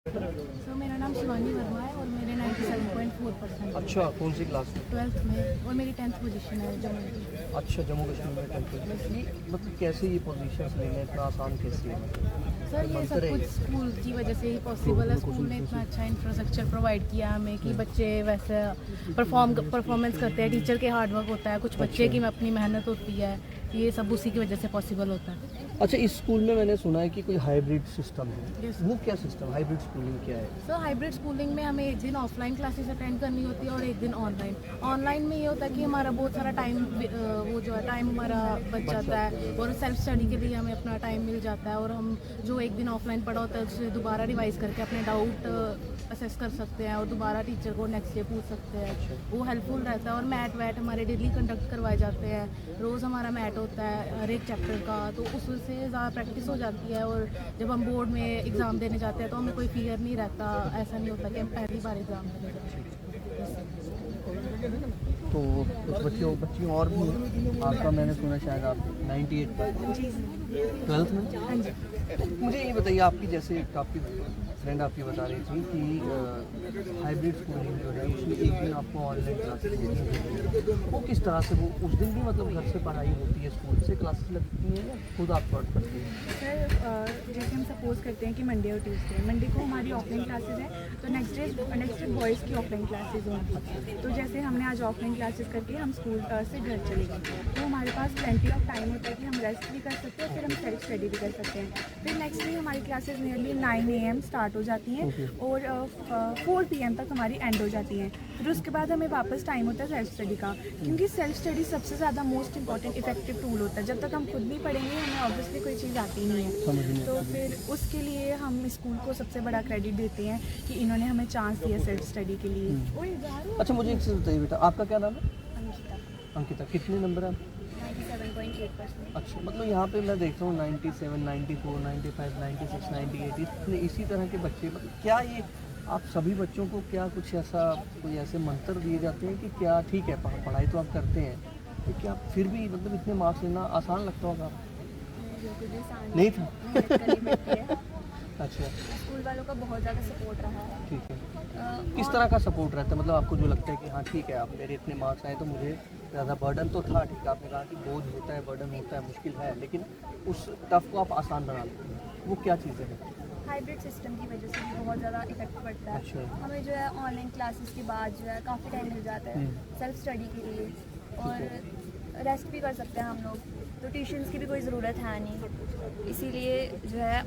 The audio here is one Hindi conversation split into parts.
सर मेरा नाम शिवानी वर्मा है और मेरे 97.4% अच्छा, कौन सी क्लास में? 12th में और मेरी 10th पोजीशन है जम्मू की। अच्छा, जम्मू कश्मीर में 10th। ये मतलब कैसे ये पोजीशंस लेना इतना आसान कैसे है? सर ये सब कुछ स्कूल की वजह से ही पॉसिबल है। स्कूल ने इतना अच्छा इंफ्रास्ट्रक्चर प्रोवाइड किया हमें कि बच्चे वैसे परफॉर्मेंस करते हैं। टीचर के हार्डवर्क होता है, कुछ बच्चे की अपनी मेहनत होती है, ये सब उसी की वजह से पॉसिबल होता है। अच्छा, इस स्कूल में मैंने सुना है कि कोई हाइब्रिड सिस्टम है। Yes. वो क्या सिस्टम, हाइब्रिड स्कूलिंग क्या है? सर हाइब्रिड स्कूलिंग में हमें एक दिन ऑफलाइन क्लासेस अटेंड करनी होती है और एक दिन ऑनलाइन। ऑनलाइन में ये होता है कि हमारा बहुत सारा टाइम वो जो है टाइम हमारा बच जाता है और सेल्फ स्टडी के लिए हमें अपना टाइम मिल जाता है और हम जो एक दिन ऑफलाइन पढ़ा होता है उसे दोबारा रिवाइज करके अपने डाउट असेस कर सकते हैं और दोबारा टीचर को नेक्स्ट डे पूछ सकते हैं। वो हेल्पफुल रहता है और मैट वैट हमारे डेली कंडक्ट करवाए जाते हैं। रोज़ हमारा मैट होता है हर एक चैप्टर का, तो उससे ज़्यादा प्रैक्टिस हो जाती है और जब हम बोर्ड में एग्ज़ाम देने जाते हैं तो हमें कोई फियर नहीं रहता। ऐसा नहीं होता कि हम पहली बार एग्ज़ाम देने जाते हैं। तो कुछ बच्चियों और भी हैं। आपका मैंने सुना शायद आप 98 12th में। हाँ जी। तो मुझे ये बताइए, आपकी जैसे आपकी फ्रेंड आपकी बता रही थी कि हाइब्रिड स्कूलिंग जो है उसमें एक दिन आपको ऑनलाइन क्लासेस देती है, वो किस तरह से, वो उस दिन भी मतलब घर से पढ़ाई होती है, स्कूल से क्लासेस लगती हैं या खुद आप पढ़ पढ़ती हैं? सर जैसे हम सपोज करते हैं कि मंडे और ट्यूसडे, मंडे को हमारी ऑफलाइन क्लासेस हैं तो नेक्स्ट डे बॉयज़ की ऑफलाइन क्लासेस होंगी। तो जैसे हमने आज ऑफलाइन क्लासेस करके हम स्कूल से घर चले गए तो हमारे पास प्लेंटी ऑफ टाइम होता है कि हम रेस्ट भी कर सकते हैं, फिर हम सेल्फ स्टडी भी कर सकते हैं। फिर नेक्स्ट डे हमारी क्लासेस नियरली 9 AM स्टार्ट हो जाती हैं और 4 PM तक हमारी एंड हो जाती हैं। फिर उसके बाद हमें वापस टाइम होता है सेल्फ स्टडी का, क्योंकि सेल्फ स्टडी सबसे ज़्यादा मोस्ट इंपॉर्टेंट इफेक्टिव टूल होता है। जब तक हम खुद नहीं पढ़ेंगे हमें ऑब्वियसली कोई चीज़ आती नहीं है। तो फिर उसके लिए हम स्कूल को सबसे बड़ा क्रेडिट देते हैं कि इन्होंने हमें चांस दिया सेल्फ स्टडी के लिए। अच्छा, मुझे एक चीज़ बताइए बेटा, आपका क्या नाम है? अंकिता, अंकिता। कितने नंबर है? 97.8%। अच्छा, मतलब यहाँ पे मैं देखता हूँ 97, 94, 95, 96, 98 इतने इसी तरह के बच्चे, मतलब क्या ये आप सभी बच्चों को क्या कुछ ऐसा कोई ऐसे मंत्र दिए जाते हैं कि क्या ठीक है पढ़ाई तो आप करते हैं तो क्या फिर भी मतलब इतने मार्क्स लेना आसान लगता होगा? बिल्कुल भी आसान नहीं था? मेहनत करनी पड़ती है। अच्छा, स्कूल वालों का बहुत ज़्यादा सपोर्ट रहा है। ठीक है। किस तरह का सपोर्ट रहता है, मतलब आपको जो लगता है कि हाँ ठीक है आप मेरे इतने मार्क्स आए तो मुझे ज़्यादा बर्डन तो था, ठीक है आपने कहा कि बोझ होता है, बर्डन होता है, मुश्किल है, लेकिन उस टफ को आप आसान बना लेते हैं, वो क्या चीज़ें हैं? हाइब्रिड सिस्टम की वजह से भी बहुत ज़्यादा इफेक्ट पड़ता है। अच्छा। हमें जो है ऑनलाइन क्लासेस के बाद जो है काफ़ी टाइम मिल जाता है सेल्फ स्टडी के लिए और रेस्ट भी कर सकते हैं हम लोग, तो ट्यूशन्स की भी कोई ज़रूरत है नहीं, इसीलिए जो है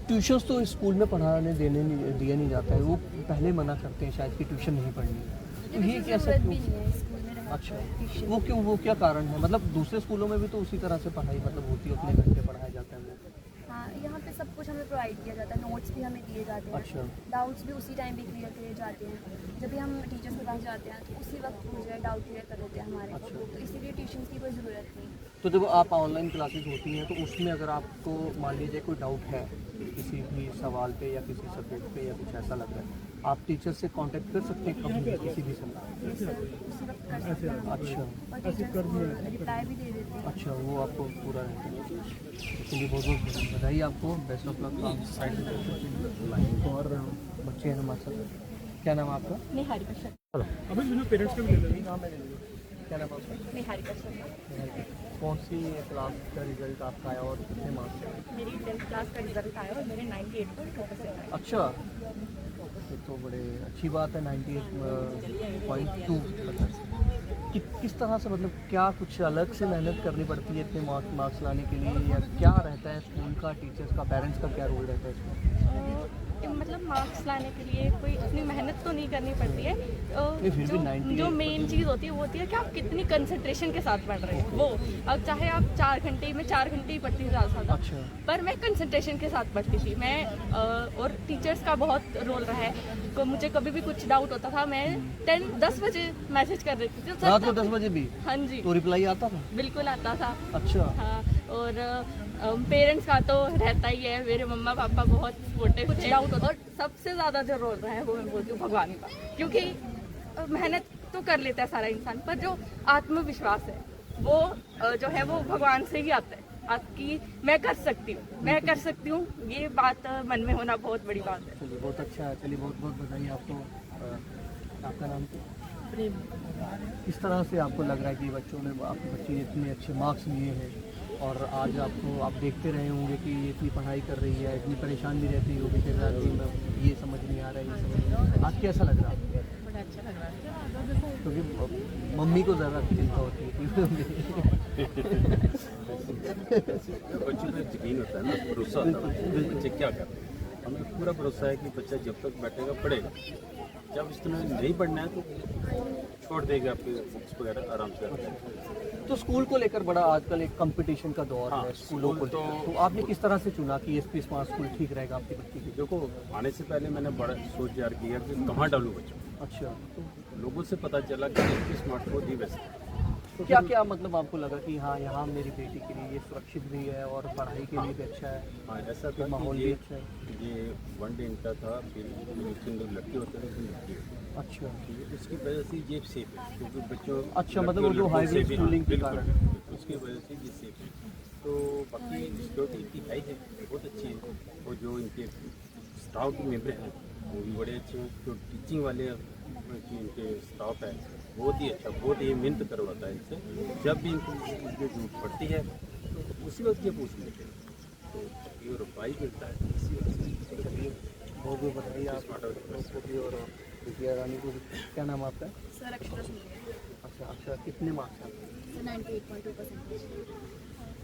ट्यूशन्स तो स्कूल में पढ़ाने दिया नहीं जाता है, वो पहले मना करते हैं शायद कि ट्यूशन नहीं पढ़नी, तो ये कैसा ज़रूरत क्यों? भी नहीं है स्कूल में रहने अच्छा, की ट्यूशन। वो क्यों, वो क्या कारण है? मतलब दूसरे स्कूलों में भी तो उसी तरह से पढ़ाई मतलब होती है, उतने घंटे पढ़ाया जाता है वो। हाँ, यहाँ पे सब कुछ हमें प्रोवाइड किया जाता है, नोट्स भी हमें दिए जाते हैं। अच्छा। डाउट्स भी उसी टाइम पे क्लियर किए जाते हैं। जब भी हम टीचर्स के पास जाते हैं तो उसी वक्त जो है डाउट क्लियर कर देते हैं हमारे। अच्छा। तो इसीलिए ट्यूशन की कोई ज़रूरत नहीं। तो जब आप ऑनलाइन क्लासेस होती हैं तो उसमें अगर आपको मान लीजिए कोई डाउट है किसी भी सवाल पे या किसी सब्जेक्ट पे या कुछ ऐसा लग रहा है, आप टीचर से कांटेक्ट कर सकते हैं कभी भी किसी भी समय? सर उसी वक्त कर सकते हैं हम। अच्छा। और टीचर्स को रिप्लाई भी दे देते हैं। अच्छा, वो आपको पूरा रहता है, इसलिए बहुत बहुत बधाई आपको, बेस्ट ऑफ लक। आप साइड और बच्चे हैं हमारे साथ। क्या नाम है आपका? निहारिका शर्मा। हेलो, अभी मुझे पेरेंट्स का भी ले लेना। नाम है, क्या नाम है आपका? निहारिका शर्मा। कौन सी क्लास का रिजल्ट आपका आया और कितने मार्क्स आए? मेरी 10th क्लास का रिजल्ट आया और मेरे 98.4% आए। अच्छा, ये तो बड़े अच्छी बात है। 98.2 किस तरह से, मतलब क्या कुछ अलग से मेहनत करनी पड़ती है इतने मार्क्स लाने के लिए, या क्या रहता है स्कूल का, टीचर्स का, पेरेंट्स का क्या रोल रहता है इसमें? मतलब मार्क्स लाने के लिए कोई इतनी मेहनत तो नहीं करनी पड़ती है। नहीं, फिर भी 98 जो मेन चीज़ होती है वो होती है कि आप कितनी कंसंट्रेशन के साथ पढ़ रहे हैं। वो अब चाहे आप 4 घंटे में 4 घंटे ही पढ़ती थी ज़्यादा से ज़्यादा, अच्छा। पर मैं कंसंट्रेशन के साथ पढ़ती थी। मैं और टीचर्स का बहुत रोल रहा है। मुझे कभी भी कुछ डाउट होता था, मैं 10 बजे मैसेज कर देती थी। रात को 10 बजे भी? हाँ जी, तो रिप्लाई आता था? बिल्कुल आता था। अच्छा। हाँ, और पेरेंट्स का तो रहता ही है, मेरे मम्मा पापा बहुत सपोर्टिव, कुछ डाउट होता है। और सबसे ज़्यादा जो रोल रहा है वो मैं बोलती हूँ भगवान का, क्योंकि मेहनत तो कर लेता है सारा इंसान, पर जो आत्मविश्वास है वो जो है वो भगवान से ही आता है। आपकी मैं कर सकती हूँ ये बात मन में होना बहुत बड़ी बात है। चलिए बहुत अच्छा है, चलिए बहुत बहुत बधाई आपको। आपका नाम क्या? प्रेम। किस तरह से आपको लग रहा है कि बच्चों ने आपके बच्चे ने इतने अच्छे मार्क्स लिए हैं और आज आपको आप देखते रहे होंगे कि ये इतनी पढ़ाई कर रही है, इतनी परेशान भी रहती होगी कि ये समझ नहीं आ रहा है, ये समझ नहीं आ रहा है। आज कैसा लग रहा है? बड़ा अच्छा लग रहा है। क्योंकि मम्मी को ज़्यादा चिंता होती है बच्चों पे यकीन होता है ना, भरोसा होता है बच्चे क्या कर रहे हैं। हमें पूरा भरोसा है कि बच्चा जब तक बैठेगा पढ़ेगा, जब इसने नहीं पढ़ना है तो छोड़ देगा, आपके बुक्स वगैरह आराम से रखेगा। तो स्कूल को लेकर बड़ा आजकल एक कंपटीशन का दौर हाँ, है स्कूलों को स्कूल लेकर। तो आपने किस तरह से चुना कि एसपी स्मार्ट स्कूल ठीक रहेगा आपकी बच्ची के लिए? देखो, आने से पहले मैंने बड़ा सोच विचार किया कि कहाँ डालूँ बच्चों को। अच्छा, लोगों से पता चला कि स्मार्टफोन दी बेस्ट। तो क्या क्या मतलब आपको लगा कि हाँ यहाँ मेरी बेटी के लिए ये सुरक्षित भी है और पढ़ाई के लिए भी अच्छा है, हाँ, ऐसा था माहौल कि भी अच्छा है? ये वन डे इनका था, फिर जो लड़के होते हैं उसमें लड़की होती है। अच्छा, ठीक है, उसकी वजह से ये सेफ है क्योंकि बच्चों अच्छा, मतलब वो जो हाईब्रिड स्कूलिंग के बिल्कुल, कारण। बिल्कुल, उसकी वजह से ये सेफ है। तो बाकी सिक्योरिटी इनकी हाई है, बहुत अच्छी है। और जो इनके स्टाफ के मेंबर हैं वो भी बड़े अच्छे हैं। जो टीचिंग वाले इनके स्टाफ है बहुत ही अच्छा, बहुत ही मेहनत करवाता है इनसे। जब भी इनको जरूरत पड़ती है तो उसी वक्त ये पूछ लेते हैं, तो ये रुपये मिलता है इसी वजह से। बहुत बहुत बधाई आपको भी और विद्या रानी को भी। क्या नाम आपका? सर अक्षरा सुनिए। अच्छा, अच्छा, कितने मार्क्स आपके? सर 98.2%।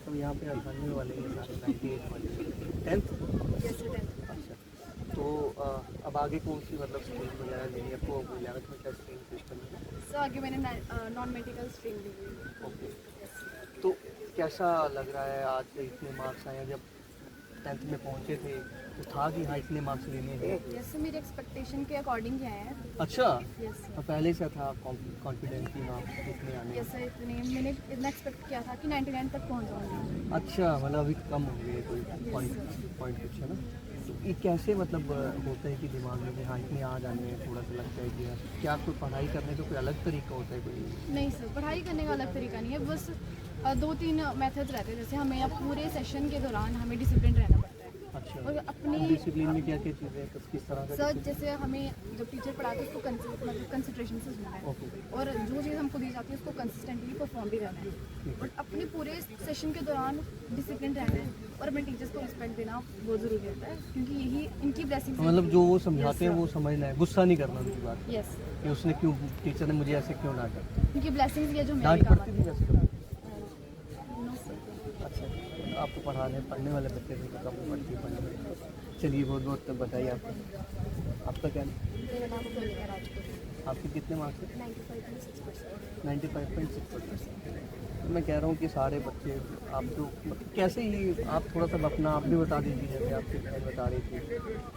तो यहाँ पे अठानवे वाले हैं सारे 98 वाले। 10th? जैसे 10th। अच्छा, तो अब आगे कौन सी मतलब स्ट्रीम वगैरह लेनी है आपको? 11th में क्या स्ट्रीम सिस्टम है? सर आगे मैंने नॉन मेडिकल स्ट्रीम ली हुई है। ओके, तो कैसा लग रहा है आज इतने मार्क्स आए हैं? जब 10th में पहुँचे थे तो था कि हाँ इतने मार्क्स लेने हैं? जैसे मेरे एक्सपेक्टेशन के अकॉर्डिंग ही आए हैं। अच्छा, यस तो पहले से था कॉन्फिडेंट कि मार्क्स इतने आने हैं? यस सर, इतने मैंने इतना एक्सपेक्ट किया था कि 99 तक पहुंच जाऊंगी। अच्छा, मतलब अभी कम हो गए कोई पॉइंट कुछ है ना? तो ये कैसे मतलब होता है कि दिमाग में कि हाँ इतने आ जाने हैं, थोड़ा सा लगता है कि यार क्या कोई पढ़ाई करने का कोई अलग तरीका होता है कोई? नहीं सर, पढ़ाई करने का अलग तरीका नहीं है, बस 2-3 मेथड्स रहते हैं। जैसे हमें अब पूरे सेशन के दौरान हमें डिसिप्लिन रहना पड़ता है अच्छा, और अपनी डिसिप्लिन में क्या क्या चीज़ें हैं, किस तरह का? सर जैसे हमें जब टीचर पढ़ाते हैं उसको मतलब कंसंट्रेशन से सुनना है ओके, और जो चीज़ हमको दी जाती है उसको कंसिस्टेंटली परफॉर्म भी करना है और अपने पूरे सेशन के दौरान डिसिप्लिन रहना है और अपने टीचर्स को रिस्पेक्ट देना बहुत ज़रूरी होता है क्योंकि यही इनकी ब्लेसिंग मतलब जो वो समझाते हैं वो समझना है, गुस्सा नहीं करना उनकी बात यस कि उसने क्यों, टीचर ने मुझे ऐसे क्यों डांटा। इनकी ब्लेसिंग्स ये जो मेरे डांट काम पड़ती आती थी वैसे कभी? है। No sir. अच्छा, आपको पढ़ने वाले बच्चे थे तो कब पढ़ती पढ़ने वाले। चलिए बहुत बहुत बताइए आपको। आपका क्या नाम? मेरा नाम सोनिका राजपूत। आपके कितने मार्क्स हैं? 95.6%। 95.6%। तो मैं कह रहा हूँ कि सारे बच्चे आप जो मतलब कैसे ही आप थोड़ा सा अपना आप भी बता दीजिए, जैसे आपकी बहन बता रही थी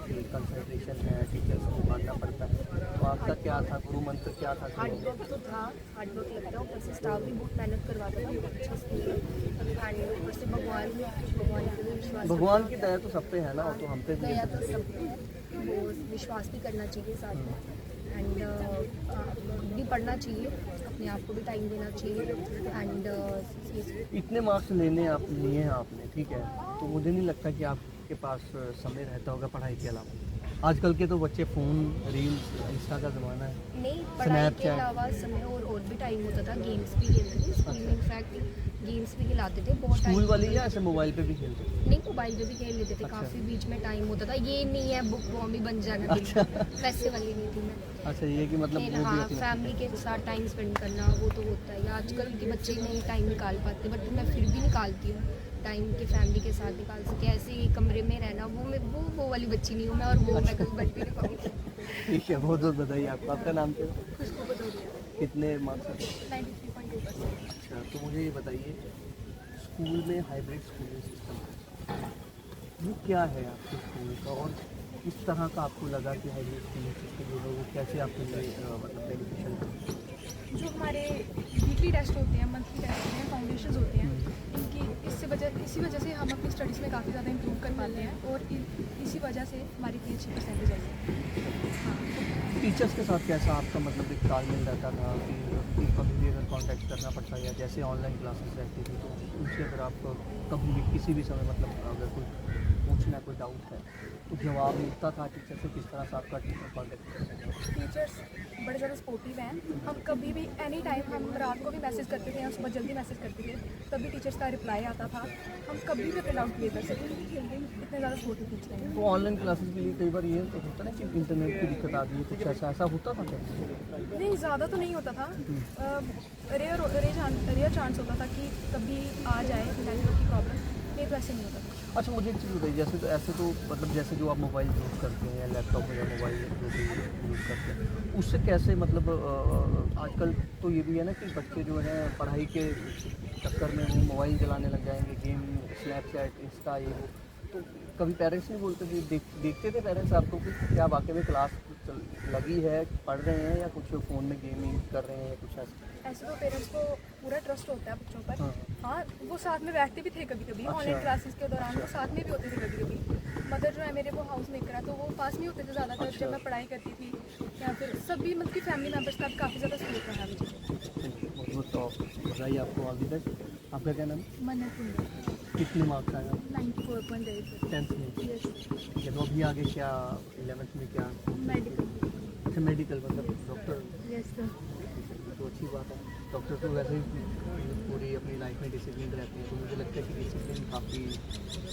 कि कंसंट्रेशन है, टीचर्स को मानना पड़ता है, तो आपका क्या था, गुरु मंत्र क्या था? हार्ड वर्क तो था, हार्ड वर्क लगता है, ऊपर से स्टाफ भी बहुत मेहनत करवाता था, बहुत अच्छा स्कूल है एंड ऊपर से भगवान के भी विश्वास भगवान की दया तो सब पे है ना, वो तो हम पे भी दया है। तो सब पे है, वो विश्वास भी करना चाहिए साथ में एंड भी पढ़ना चाहिए, अपने आप को भी टाइम देना चाहिए एंड इतने मार्क्स लेने आप लिए हैं आपने, ठीक है, तो मुझे नहीं लगता कि आपके पास समय रहता होगा पढ़ाई के अलावा। आजकल के तो बच्चे फ़ोन, रील्स, इंस्टा का ज़माना है। नहीं पढ़ाई के Snapchat। अलावा समय और भी टाइम होता था, गेम्स भी खेलते थे स्कूल में, इनफैक्ट गेम्स भी खिलाते थे बहुत स्कूल टाइम। वाली या ऐसे मोबाइल पे भी खेलते थे? नहीं मोबाइल पे भी खेल लेते थे, अच्छा। काफ़ी बीच में टाइम होता था, ये नहीं है बुक वॉर्म ही बन जाना अच्छा। वैसे वाली नहीं थी मैं। अच्छा, ये कि मतलब फिर वो भी हाँ अपना- फैमिली के साथ टाइम स्पेंड करना वो तो होता है, आजकल के बच्चे नहीं टाइम निकाल पाते, बट मैं फिर भी निकालती हूँ टाइम के फैमिली के साथ निकाल सके। ऐसे ही कमरे में रहना वो वाली बच्ची नहीं हूँ मैं, और वो मैं कभी बन भी नहीं पाऊँगी। ठीक है, बहुत बहुत बधाई आपको। आपका नाम क्या है? खुशबू भदौरिया। कितने मार्क्स? 93.2%। अच्छा, तो मुझे ये बताइए स्कूल में हाइब्रिड स्कूलिंग सिस्टम वो क्या है आपके स्कूल का और किस तरह का आपको लगा कि हाइब्रिड स्कूलिंग सिस्टम जो है वो कैसे आपके लिए मतलब बेनिफिशियल है? जो हमारे वीकली टेस्ट होते हैं, मंथली टेस्ट होते हैं, फाउंडेशंस होते हैं, इनकी इसी वजह से हम अपनी स्टडीज़ में काफ़ी ज़्यादा इंप्रूव कर पाते हैं और इसी वजह से हमारी इतनी अच्छी परसेंटेज आई है। हाँ, टीचर्स के साथ कैसा आपका मतलब एक तालमेल रहता था कि कभी भी अगर कांटेक्ट करना पड़ता या जैसे ऑनलाइन क्लासेस रहती थी तो उनसे अगर आप कभी भी किसी भी समय मतलब अगर कोई पूछना कोई डाउट है तो जवाब मिलता था टीचर से, किस तरह से आपका टीचर कॉन्टेक्ट करता था? टीचर्स बड़े ज़्यादा सपोर्टिव हैं। हम कभी भी एनी टाइम, हम रात को भी मैसेज करते थे या सुबह जल्दी मैसेज करते थे, तभी टीचर्स का रिप्लाई आता था। हम कभी भी अपने डाउट क्लियर कर सकते थे, इतने ज़्यादा सपोर्टिव टीचर हैं। तो ऑनलाइन क्लासेस के लिए कई बार ये तो होता है ना कि इंटरनेट की दिक्कत आ गई है, कुछ ऐसा होता था क्या? नहीं, ज़्यादा तो नहीं होता था। रेयर चांस होता था कि कभी आ जाए नेटवर्क की प्रॉब्लम, नहीं तो ऐसे नहीं होता था। अच्छा, मुझे एक चीज़ बताइए, जैसे तो ऐसे तो मतलब जैसे जो आप मोबाइल यूज़ करते हैं या लैपटॉप या मोबाइल जो भी यूज़ करते हैं उससे कैसे मतलब आजकल तो ये भी है ना कि बच्चे जो हैं पढ़ाई के चक्कर में वो मोबाइल चलाने लग जाएंगे, गेम, स्नैपचैट, इंस्टा, ये वो, तो कभी पेरेंट्स नहीं बोलते थे, देखते थे पेरेंट्स आपको कि क्या वाकई में क्लास लगी है, पढ़ रहे हैं या कुछ फ़ोन में गेमिंग कर रहे हैं या कुछ ऐसा? ऐसे तो पेरेंट्स को पूरा ट्रस्ट होता है बच्चों पर। हाँ। हाँ, वो साथ में बैठते भी थे कभी कभी, अच्छा। ऑनलाइन क्लासेस के दौरान वो साथ में भी होते थे कभी कभी। मदर जो है मेरे, वो हाउस मेकर है, तो वो पास में होते थे ज़्यादातर अच्छा। जब मैं पढ़ाई करती थी, या फिर सभी मतलब कि फैमिली मेम्बर्स का काफ़ी ज़्यादा सपोर्ट रहा मुझे। बहुत बहुत तो बताइए आपको ऑल द बेस्ट। आपका क्या नाम है? मन्नत कितने मार्क्स आए आप 94.8। 10th में? ठीक है, तो अभी आगे क्या 11th में क्या? मेडिकल। अच्छा, मेडिकल मतलब डॉक्टर, यस सर। तो अच्छी बात है। डॉक्टर तो वैसे ही पूरी अपनी लाइफ में डिसिप्लिन रहते हैं, तो मुझे लगता है कि डिसिप्लिन काफ़ी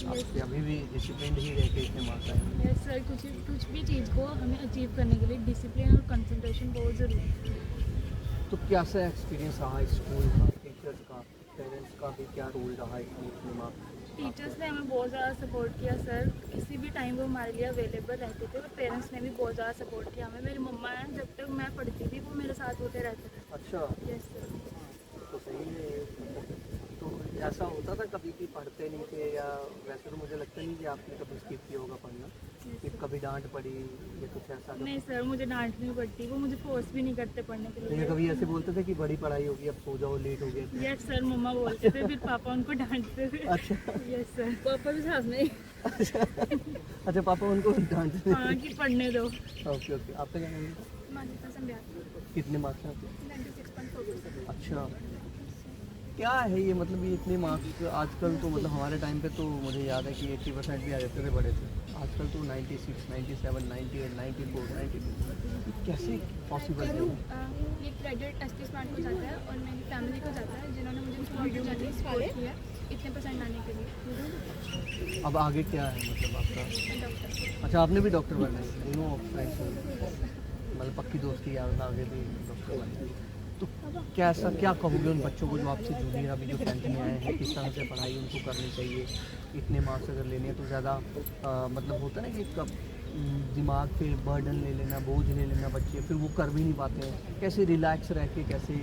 आपसे अभी भी डिसिप्लिन ही रह के इतने मार्क्स आए। यस सर, कुछ भी चीज़ को हमें अचीव करने के लिए डिसिप्लिन और कंसंट्रेशन बहुत ज़रूरी है। तो कैसा एक्सपीरियंस रहा स्कूल का, टीचर्स का, पेरेंट्स का भी क्या रोल रहा इसमें इतने मार्क्स? टीचर्स ने हमें बहुत ज़्यादा सपोर्ट किया सर, किसी भी टाइम वो हमारे लिए अवेलेबल रहते थे, और पेरेंट्स ने भी बहुत ज़्यादा सपोर्ट किया हमें। मेरी मम्मा है, जब तक मैं पढ़ती थी वो मेरे साथ होते रहते थे। अच्छा, यस सर। तो सही है। तो ऐसा होता था कभी कि पढ़ते नहीं थे, या वैसे तो मुझे लगता नहीं कि आपने कभी स्किप किया होगा पढ़ना, कि कभी डांट पड़ी या कुछ ऐसा? नहीं सर, मुझे डांट नहीं पड़ती, वो मुझे फोर्स भी नहीं करते पढ़ने के लेकिन लिए। कभी ऐसे बोलते थे कि बड़ी पढ़ाई होगी, अब सो जाओ, लेट हो गए? यस सर, मम्मा बोलते थे, फिर पापा उनको डांटते थे। अच्छा। यस सर, पापा भी साथ में। अच्छा, पापा उनको डांटते? हाँ, कि पढ़ने दो। Okay okay. आपका क्या नाम है? मान्यता संध्या। कितने मार्क्स हैं आपके? 96.4%। अच्छा, क्या है ये मतलब ये इतने मार्क्स आजकल तो मतलब हमारे टाइम पे तो मुझे याद है कि 80% भी आ जाते थे बड़े थे, आजकल तो 96, 97, 98, 94, 92, कैसे पॉसिबल है? ये क्रेडिट एसटी स्मार्ट को जाता है और मेरी फैमिली को जाता है, जिन्होंने मुझे सपोर्ट किया इतने परसेंट आने के लिए। अब आगे क्या है मतलब आपका? डॉक्टर। अच्छा, आपने भी डॉक्टर बनना है? दोनों फ्रेंड्स मतलब पक्की दोस्ती है, आगे भी डॉक्टर बनना है। तो कैसा क्या कहोगे उन बच्चों को जो आपसे जूनियर अभी जो 10th में आए हैं, किस तरह से पढ़ाई उनको करनी चाहिए? इतने मार्क्स अगर लेने हैं तो ज़्यादा मतलब होता है ना कि कब दिमाग पे बर्डन ले लेना, बोझ ले लेना बच्चे, फिर वो कर भी नहीं पाते हैं। कैसे रिलैक्स रह के कैसे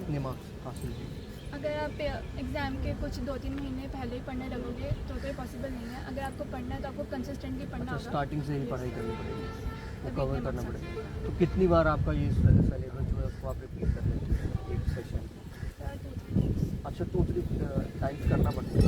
इतने मार्क्स हासिल करें? अगर आप एग्ज़ाम के कुछ 2-3 महीने पहले ही पढ़ने लगोगे तो पॉसिबल नहीं है। अगर आपको पढ़ना है तो आपको कंसिस्टेंटली पढ़ना अच्छा, होगा। स्टार्टिंग से ही पढ़ाई करनी पड़ेगी, वो तभी कवर इतने करना marks पड़ेगा। तो कितनी बार आपका ये सिलेबस जो है उसको आप रिपीट कर लेते हैं एक सेशन? अच्छा, 2-3 टाइम्स करना पड़ता है।